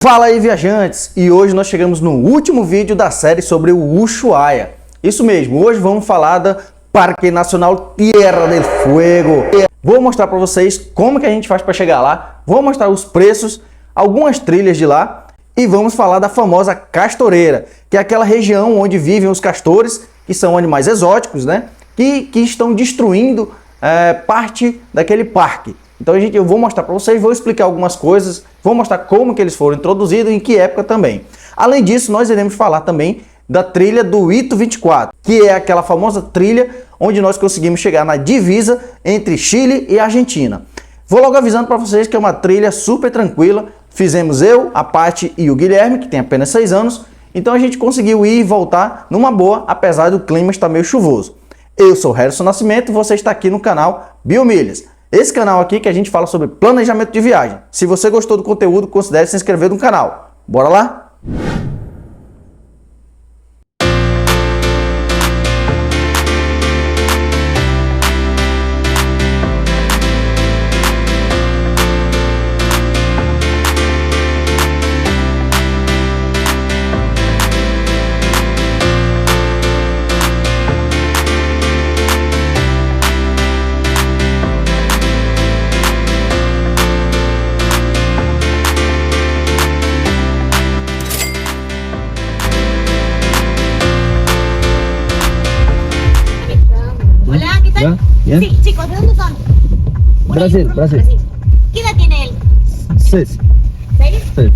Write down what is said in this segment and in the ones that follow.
Fala aí, viajantes! E hoje nós chegamos no último vídeo da série sobre o Ushuaia. Isso mesmo, hoje vamos falar da Parque Nacional Tierra del Fuego. Vou mostrar para vocês como que a gente faz para chegar lá, vou mostrar os preços, algumas trilhas de lá e vamos falar da famosa Castoreira, que é aquela região onde vivem os castores, que são animais exóticos, né? Que estão destruindo parte daquele parque. Então eu vou mostrar para vocês, vou explicar algumas coisas, vou mostrar como que eles foram introduzidos e em que época também. Além disso, nós iremos falar também da trilha do Ito 24, que é aquela famosa trilha onde nós conseguimos chegar na divisa entre Chile e Argentina. Vou logo avisando para vocês que é uma trilha super tranquila. Fizemos eu, a Paty e o Guilherme, que tem apenas 6 anos, então a gente conseguiu ir e voltar numa boa, apesar do clima estar meio chuvoso. Eu sou Harrison Nascimento e você está aqui no canal Biomilhas. Esse canal aqui que a gente fala sobre planejamento de viagem. Se você gostou do conteúdo, considere se inscrever no canal. Bora lá? ¿Ya? ¿Ya? Sí, chicos, ¿de dónde son? Brasil, Brasil. ¿Qué edad tiene él? 6. ¿6? Sí.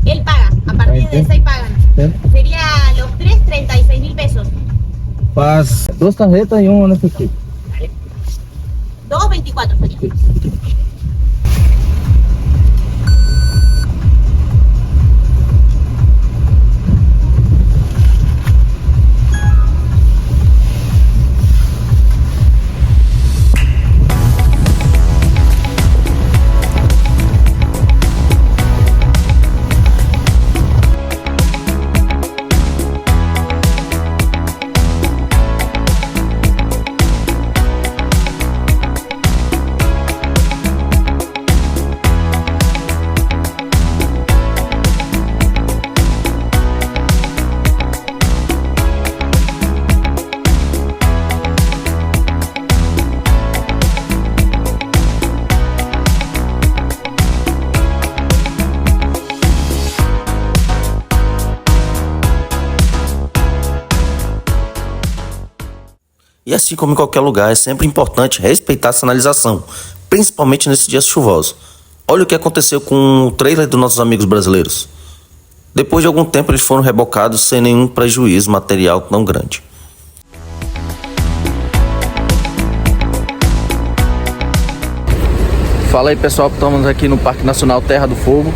Él paga, a partir de 6 pagan. Sí. Sería los 3, 36.000 pesos. Faz 2 tarjetas e um efetivo. 2, 24 sería. E assim como em qualquer lugar, é sempre importante respeitar a sinalização, principalmente nesses dias chuvosos. Olha o que aconteceu com o trailer dos nossos amigos brasileiros. Depois de algum tempo eles foram rebocados sem nenhum prejuízo material tão grande. Fala aí, pessoal, estamos aqui no Parque Nacional Terra do Fogo.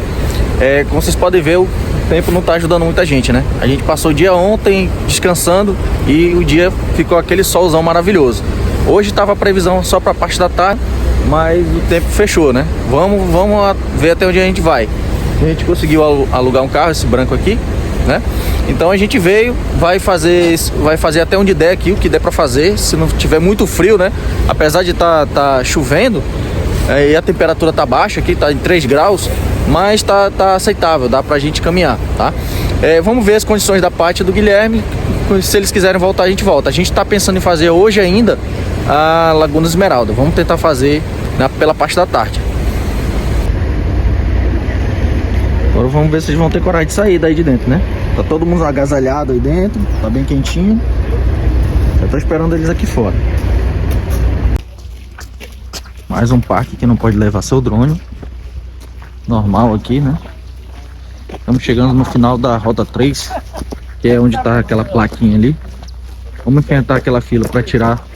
Como vocês podem ver, o tempo não está ajudando muita gente, né? A gente passou o dia ontem descansando e o dia ficou aquele solzão maravilhoso. Hoje estava a previsão só para a parte da tarde, mas o tempo fechou, né? Vamos ver até onde a gente vai. A gente conseguiu alugar um carro, esse branco aqui, né? Então a gente veio, vai fazer até onde der aqui, o que der para fazer, se não tiver muito frio, né? Apesar de tá chovendo, e a temperatura tá baixa aqui, tá em 3 graus, mas tá aceitável, dá pra gente caminhar, tá? Vamos ver as condições da Paty e do Guilherme. Se eles quiserem voltar, a gente volta. A gente tá pensando em fazer hoje ainda a Laguna Esmeralda. Vamos tentar fazer pela parte da tarde. Agora vamos ver se eles vão ter coragem de sair daí de dentro, né? Tá todo mundo agasalhado aí dentro, tá bem quentinho. Eu tô esperando eles aqui fora. Mais um parque que não pode levar seu drone. Normal aqui, né? Estamos chegando no final da rota 3, que é onde tá aquela plaquinha ali. Vamos enfrentar aquela fila para tirar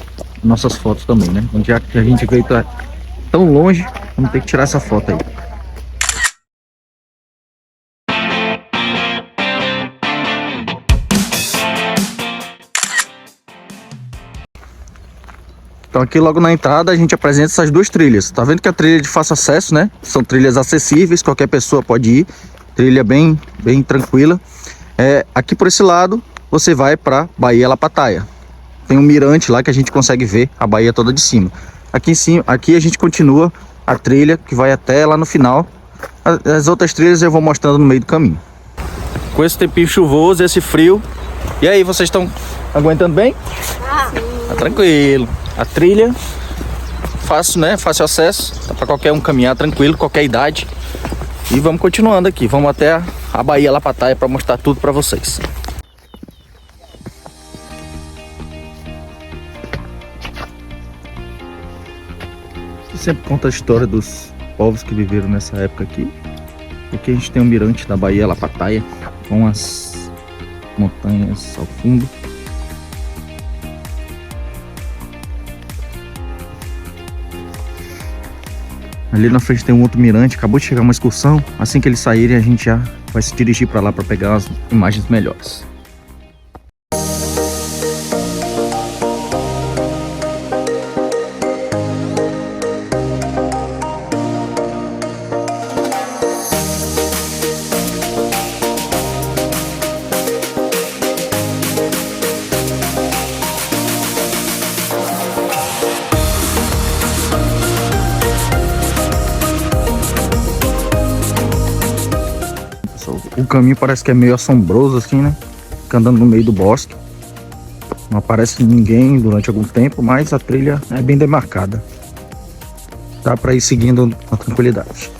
nossas fotos também, né? Já que a gente veio tão longe, vamos ter que tirar essa foto aí. Então aqui logo na entrada a gente apresenta essas 2 trilhas. Tá vendo que a trilha é de fácil acesso, né? São trilhas acessíveis, qualquer pessoa pode ir. Trilha bem tranquila. Aqui por esse lado você vai para Baía La Pataia. Tem um mirante lá que a gente consegue ver a baía toda de cima. Aqui em cima, aqui a gente continua a trilha que vai até lá no final, As outras trilhas eu vou mostrando no meio do caminho. Com esse tempinho chuvoso, esse frio. E aí, vocês estão aguentando bem? Tá tranquilo. A trilha, fácil, né? Fácil acesso. Dá pra qualquer um caminhar tranquilo, qualquer idade. E vamos continuando aqui. Vamos até a Baía Lapataia para mostrar tudo pra vocês. Sempre conta a história dos povos que viveram nessa época aqui. Aqui a gente tem um mirante da Baía Lapataia, com as montanhas ao fundo. Ali na frente tem um outro mirante, acabou de chegar uma excursão. Assim que eles saírem, a gente já vai se dirigir para lá para pegar as imagens melhores. O caminho parece que é meio assombroso assim, né? Fica andando no meio do bosque. Não aparece ninguém durante algum tempo, mas a trilha é bem demarcada. Dá para ir seguindo na tranquilidade.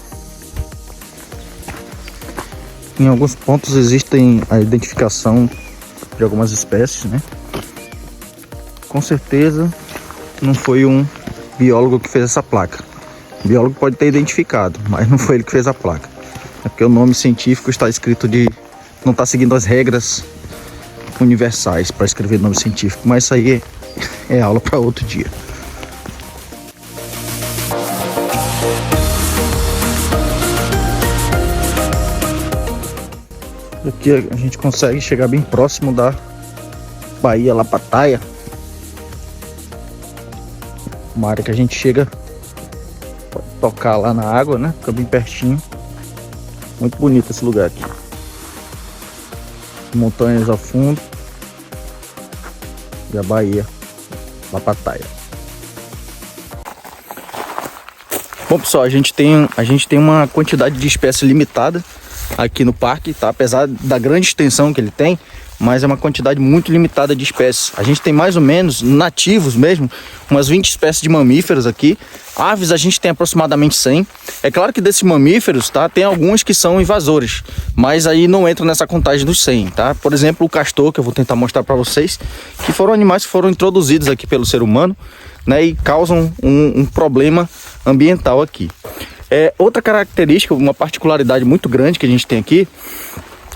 Em alguns pontos existem a identificação de algumas espécies, né? Com certeza não foi um biólogo que fez essa placa. O biólogo pode ter identificado, mas não foi ele que fez a placa. É porque o nome científico está escrito não está seguindo as regras universais para escrever nome científico, mas isso aí é aula para outro dia. Aqui a gente consegue chegar bem próximo da Baía Lapataia. Uma área que a gente chega, pode tocar lá na água, né? Fica bem pertinho. Muito bonito esse lugar aqui. Montanhas ao fundo. E a Baía Lapataia. Bom, pessoal, a gente tem uma quantidade de espécies limitada aqui no parque, tá? Apesar da grande extensão que ele tem, mas é uma quantidade muito limitada de espécies. A gente tem mais ou menos, nativos mesmo, umas 20 espécies de mamíferos aqui. Aves a gente tem aproximadamente 100. É claro que desses mamíferos, tá, tem alguns que são invasores, mas aí não entram nessa contagem dos 100, tá? Por exemplo, o castor, que eu vou tentar mostrar para vocês, que foram animais que foram introduzidos aqui pelo ser humano, né, e causam um problema ambiental aqui. Outra característica, uma particularidade muito grande que a gente tem aqui,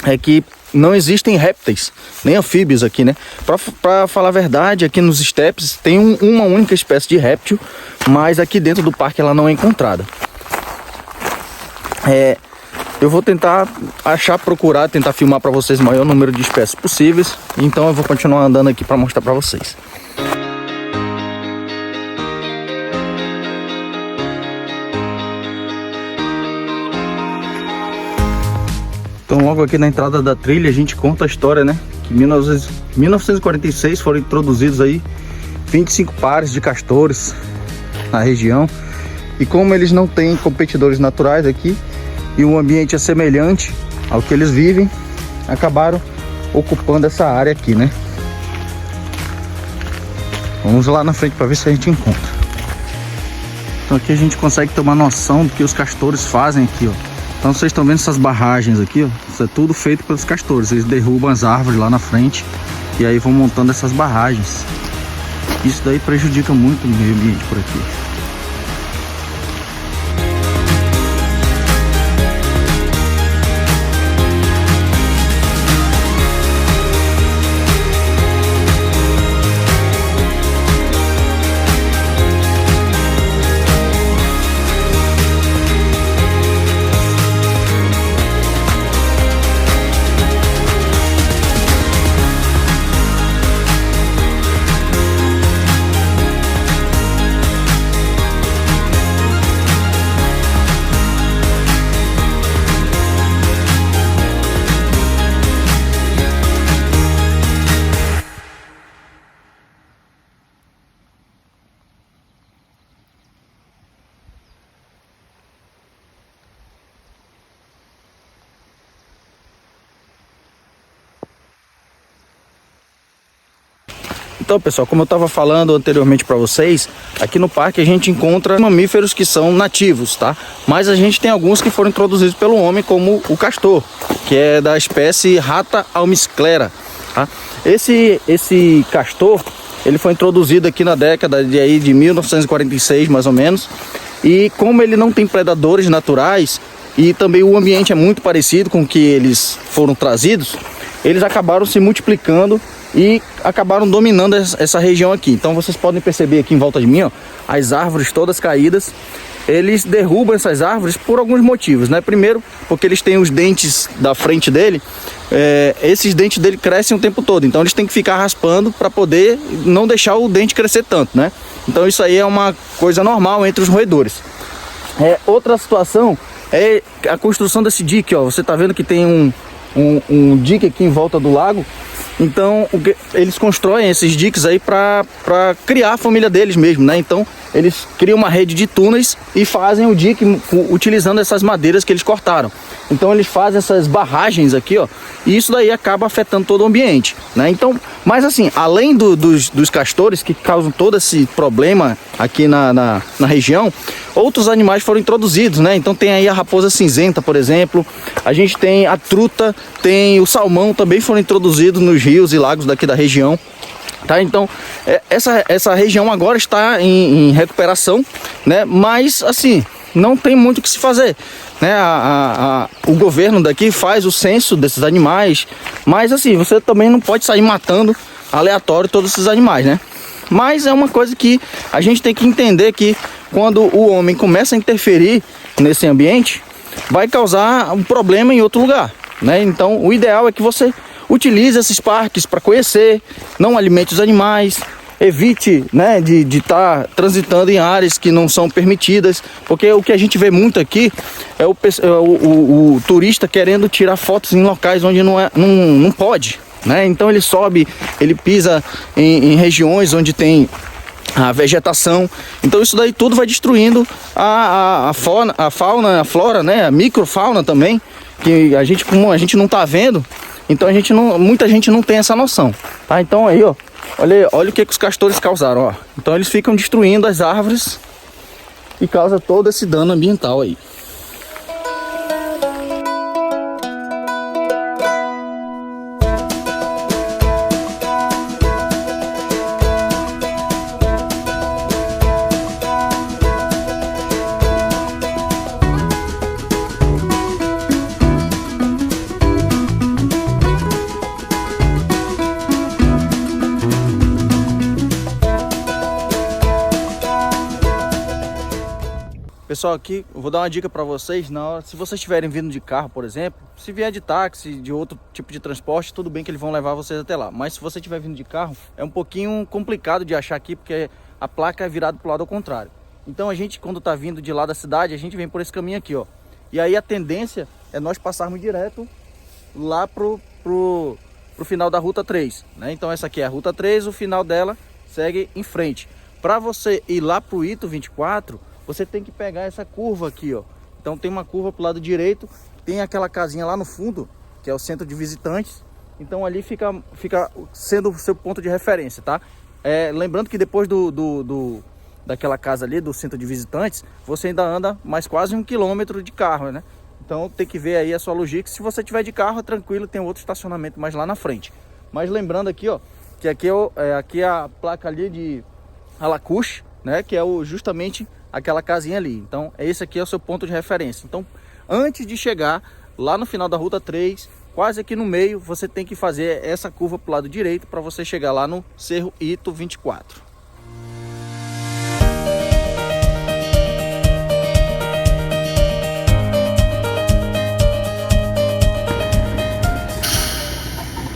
é que não existem répteis, nem anfíbios aqui, né? Pra falar a verdade, aqui nos estepes tem uma única espécie de réptil, mas aqui dentro do parque ela não é encontrada. Eu vou tentar procurar, tentar filmar para vocês o maior número de espécies possíveis. Então eu vou continuar andando aqui para mostrar para vocês. Então logo aqui na entrada da trilha a gente conta a história, né? Que em 1946 foram introduzidos aí 25 pares de castores na região. E como eles não têm competidores naturais aqui e o ambiente é semelhante ao que eles vivem, acabaram ocupando essa área aqui, né? Vamos lá na frente para ver se a gente encontra. Então aqui a gente consegue ter uma noção do que os castores fazem aqui, ó. Então vocês estão vendo essas barragens aqui, ó. Isso é tudo feito pelos castores. Eles derrubam as árvores lá na frente e aí vão montando essas barragens. Isso daí prejudica muito o meio ambiente por aqui. Então, pessoal, como eu estava falando anteriormente para vocês, aqui no parque a gente encontra mamíferos que são nativos, tá? Mas a gente tem alguns que foram introduzidos pelo homem, como o castor, que é da espécie Rata almiclera, tá? Esse castor, ele foi introduzido aqui na década de 1946, mais ou menos. E como ele não tem predadores naturais e também o ambiente é muito parecido com o que eles foram trazidos, eles acabaram se multiplicando e acabaram dominando essa região aqui. Então vocês podem perceber aqui em volta de mim, ó, as árvores todas caídas. Eles derrubam essas árvores por alguns motivos, né? Primeiro, porque eles têm os dentes da frente dele, esses dentes dele crescem o tempo todo, então eles têm que ficar raspando para poder não deixar o dente crescer tanto, né? Então isso aí é uma coisa normal entre os roedores. Outra situação é a construção desse dique, ó. Você tá vendo que tem um dique aqui em volta do lago. Então eles constroem esses diques aí para criar a família deles mesmo, né? Então eles criam uma rede de túneis e fazem o dique utilizando essas madeiras que eles cortaram. Então eles fazem essas barragens aqui, ó, e isso daí acaba afetando todo o ambiente, né? Então, mas assim, além dos castores que causam todo esse problema aqui na região, outros animais foram introduzidos, né? Então tem aí a raposa cinzenta, por exemplo, a gente tem a truta, tem o salmão, também foram introduzidos nos rios e lagos daqui da região. Tá, então essa região agora está em recuperação, né? Mas assim, não tem muito o que se fazer, né? O governo daqui faz o censo desses animais, mas assim, você também não pode sair matando aleatório todos esses animais, né? Mas é uma coisa que a gente tem que entender, que quando o homem começa a interferir nesse ambiente, vai causar um problema em outro lugar, né? Então o ideal é que você utilize esses parques para conhecer, não alimente os animais, evite, né, de estar transitando em áreas que não são permitidas, porque o que a gente vê muito aqui é o turista querendo tirar fotos em locais onde não pode, né? Então ele sobe, ele pisa em regiões onde tem a vegetação, então isso daí tudo vai destruindo a fauna, a flora, né, a microfauna também, que a gente, como a gente não está vendo, então muita gente não tem essa noção, tá? Então aí, ó, olha o que os castores causaram, ó. Então eles ficam destruindo as árvores e causa todo esse dano ambiental aí. Pessoal, aqui eu vou dar uma dica para vocês. Na hora, se vocês estiverem vindo de carro, por exemplo, se vier de táxi, de outro tipo de transporte, tudo bem que eles vão levar vocês até lá. Mas se você estiver vindo de carro, é um pouquinho complicado de achar aqui, porque a placa é virada para o lado ao contrário. Então a gente, quando está vindo de lá da cidade, a gente vem por esse caminho aqui, ó. E aí a tendência é nós passarmos direto lá pro final da Ruta 3, né? Então essa aqui é a Ruta 3, o final dela segue em frente. Para você ir lá pro Ito 24, você tem que pegar essa curva aqui, ó. Então tem uma curva pro lado direito, tem aquela casinha lá no fundo, que é o centro de visitantes. Então ali fica sendo o seu ponto de referência, tá? Lembrando que depois daquela casa ali, do centro de visitantes, você ainda anda mais quase 1 quilômetro de carro, né? Então tem que ver aí a sua logística. Se você tiver de carro, é tranquilo, tem outro estacionamento mais lá na frente. Mas lembrando aqui, ó, que aqui é a placa ali de Alacuche, né? Que é justamente aquela casinha ali. Então esse aqui é o seu ponto de referência. Então antes de chegar lá no final da Ruta 3, quase aqui no meio, você tem que fazer essa curva para o lado direito para você chegar lá no Cerro Ito 24.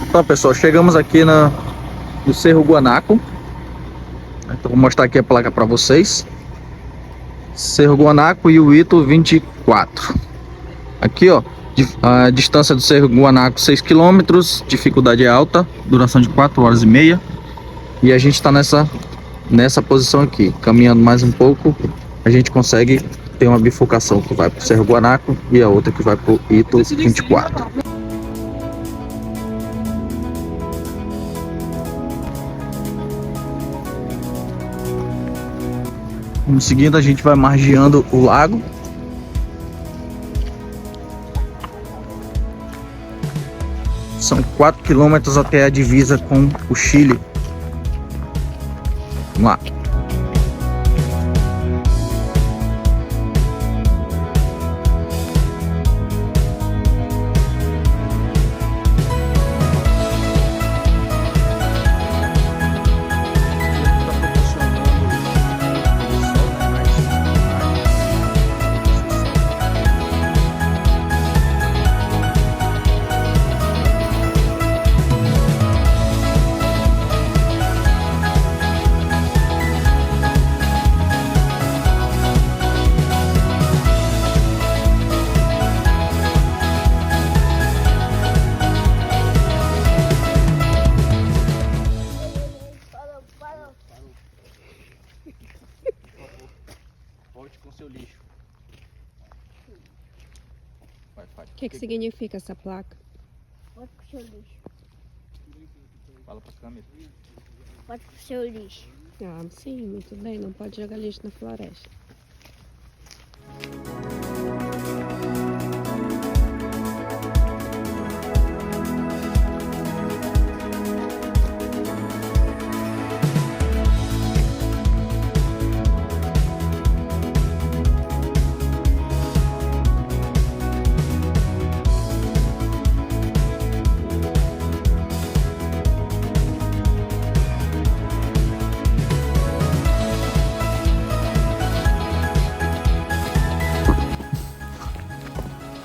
Então, pessoal, chegamos aqui no Cerro Guanaco. Então vou mostrar aqui a placa para vocês. Cerro Guanaco e o Ito 24. Aqui, ó, a distância do Cerro Guanaco 6 km, dificuldade é alta, duração de 4 horas e meia. E a gente está nessa posição aqui. Caminhando mais um pouco, a gente consegue ter uma bifurcação que vai para o Cerro Guanaco e a outra que vai para o Ito 24. No seguinte a gente vai margeando o lago. São 4 quilômetros até a divisa com o Chile. Vamos lá. Volte com seu lixo. O que significa essa placa? Pode pro seu lixo. Fala pra câmera. Pode pro seu lixo. Ah, sim, muito bem. Não pode jogar lixo na floresta.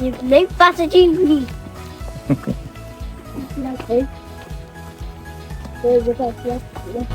E nem passa de mim. Não sei. Eu vou fazer assim.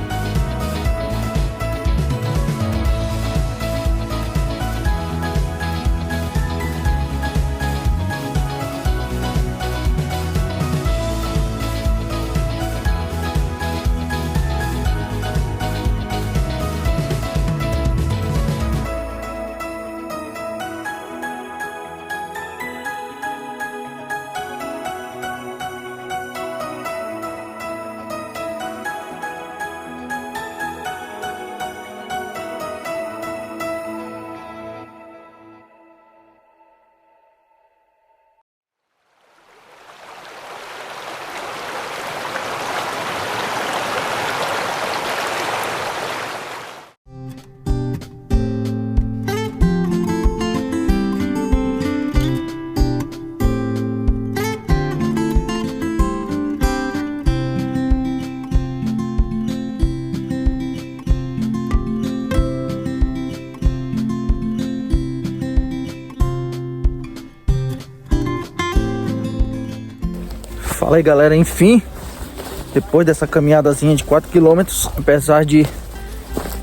Fala aí galera, enfim, depois dessa caminhadazinha de 4 km, apesar de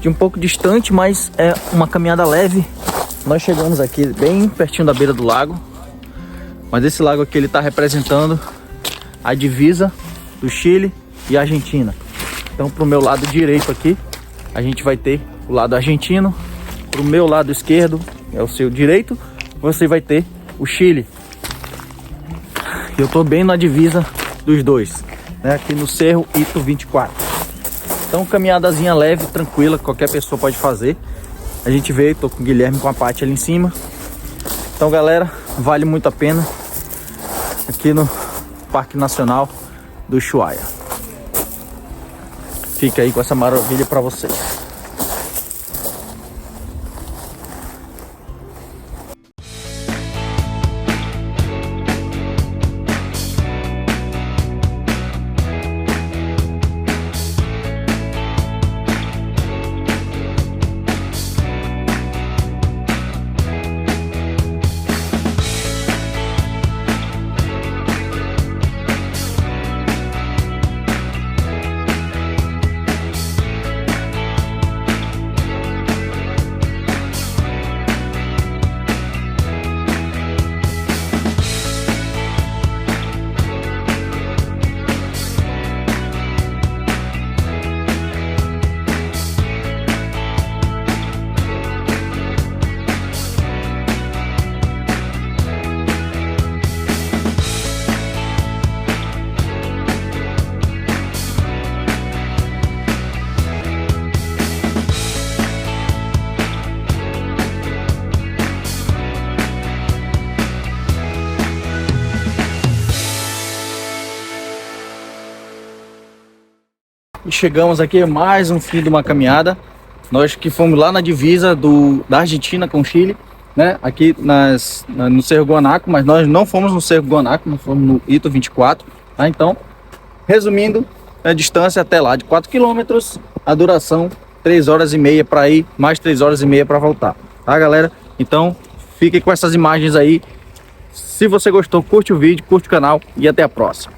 um pouco distante, mas é uma caminhada leve, nós chegamos aqui bem pertinho da beira do lago. Mas esse lago aqui ele está representando a divisa do Chile e Argentina. Então pro meu lado direito aqui a gente vai ter o lado argentino, pro meu lado esquerdo, é o seu direito, você vai ter o Chile. Eu tô bem na divisa dos dois, né? Aqui no Cerro Ito 24. Então caminhadazinha leve, tranquila, qualquer pessoa pode fazer. A gente veio, tô com o Guilherme, com a Paty ali em cima. Então galera, vale muito a pena aqui no Parque Nacional do Ushuaia. Fica aí com essa maravilha para vocês. chegamos aqui a mais um fim de uma caminhada. Nós que fomos lá na divisa da Argentina com o Chile, né? Aqui no Cerro Guanaco, mas nós não fomos no Cerro Guanaco, nós fomos no Ito 24, tá? Então, resumindo, a distância até lá de 4 km, a duração 3 horas e meia para ir, mais 3 horas e meia para voltar, tá, galera? Então, fique com essas imagens aí. Se você gostou, curte o vídeo, curte o canal e até a próxima.